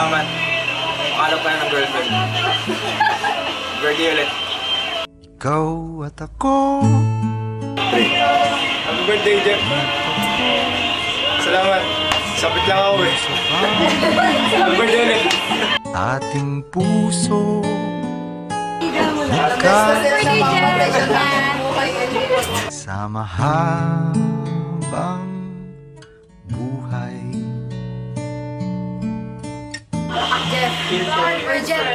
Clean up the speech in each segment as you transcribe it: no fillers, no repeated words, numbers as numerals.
Salamat. Makalap ka na ng girlfriend. Birthday ulit. Ikaw at ako. Happy birthday, Jeff. Salamat. Sapit lang ako eh. Happy birthday ulit. Ating puso sa mahabang buhay. Jeff, or Jeff,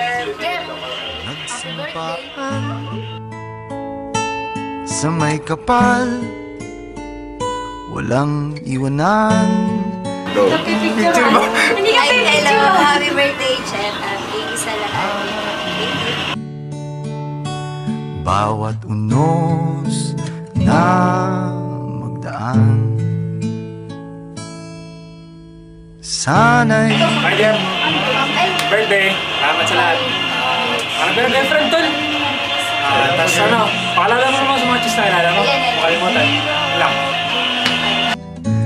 Nagsimpaan sa may kapal, walang iwanan. Picture mo? Hello, happy birthday, Jeff. Thank you sa lahat. Thank you. Bawat unos na magdaan, sana'y Hi, Jeff. Birthday. Salamat sa lahat. Ano ba yung girlfriend, tol? Tapos ano, paalala mo naman sa mga chis na ilala mo. Makalimutan. Lang.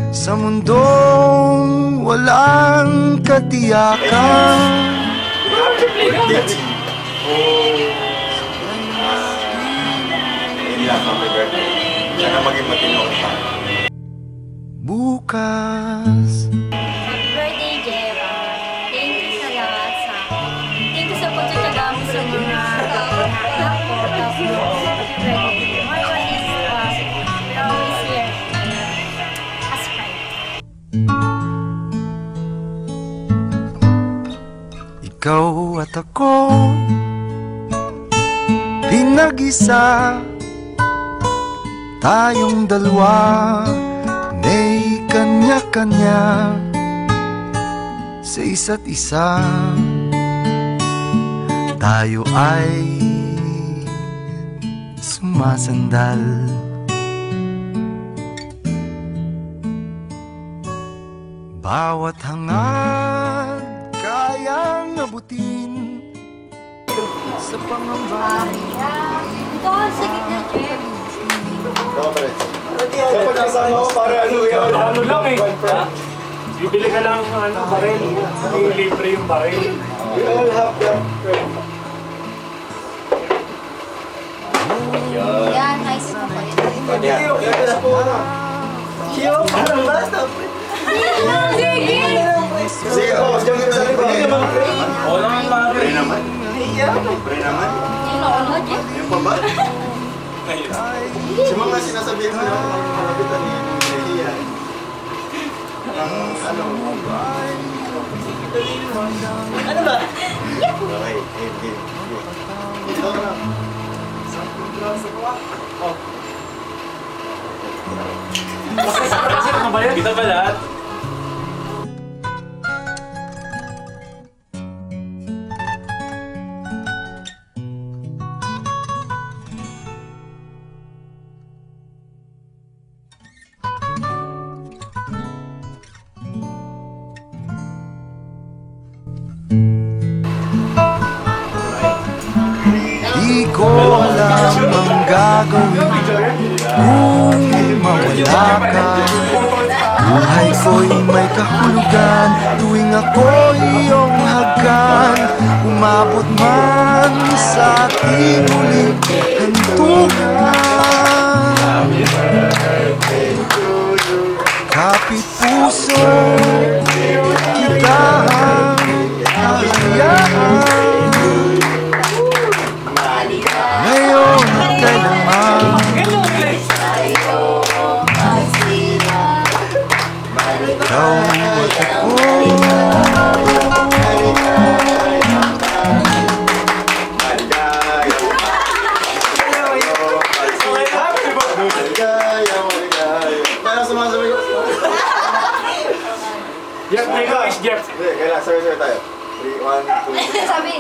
sa mundong walang katiyakan. Sana maging matino ka. Bukas Happy birthday, Jeff. Thank you sa lahat sa... Thank you sa pagtataga mo sa mga anak ko. Tapos, happy birthday. My one is, we're always here. As friends. ikaw at ako, pinag-isa, tayong dalawa, may kanya-kanya sa isa't isa. Tayo ay sumasandal, bawat hangad kayang abutin sa pangamba. Ito, sa gitna, Jeff. Kapag kasama ko para ano yun? Ano lang eh. Bibili ka lang ng baril. Libre yung baril. We all have that friend. Yan, nice mo pa Sige, oh, diyan ka sa liba. Oo naman, pare. Pre naman. Pre naman. Yung pa ba? Si mga sinasabihin mo yung malapitan ni Leia. Ano? Ano ba? Okay, okay. Ito na. Kita ba lahat? Di ko alam ang gagawin kung mawala ka. Buhay ko'y may kahulugan tuwing ako'y iyong hagkan. Umabot man sa ating huling hantungan, kapit puso kita ang kahayaan. Ngayon at kailanman, ikaw at ako. Kaya sumasabi ko. Jeff, take a wish, Jeff. Hindi, kailangan sabi tayo. 3, 1, 2. Sabi,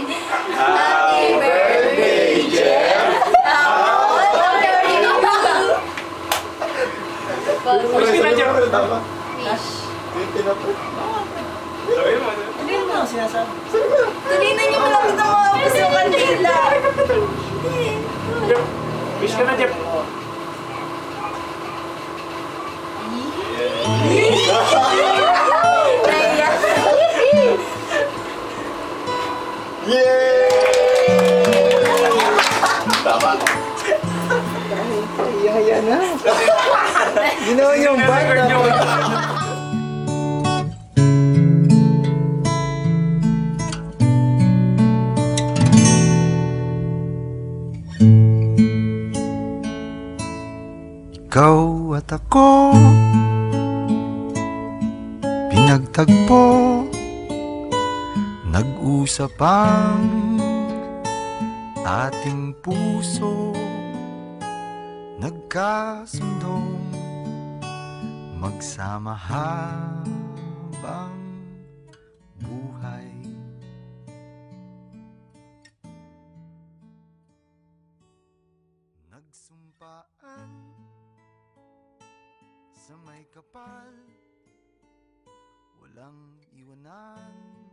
Happy birthday, Jeff! Wish ka na, Jeff. Kanina niyo malapit na mga upos yung kandila. Jeff, wish ka na, Jeff. Iya na. Ginawa yung band na. Ikaw at ako pinagtagpo, nag-usap ang ating puso, nagkasundong magsama habang buhay. Nagsumpaan sa may kapal, walang iwanan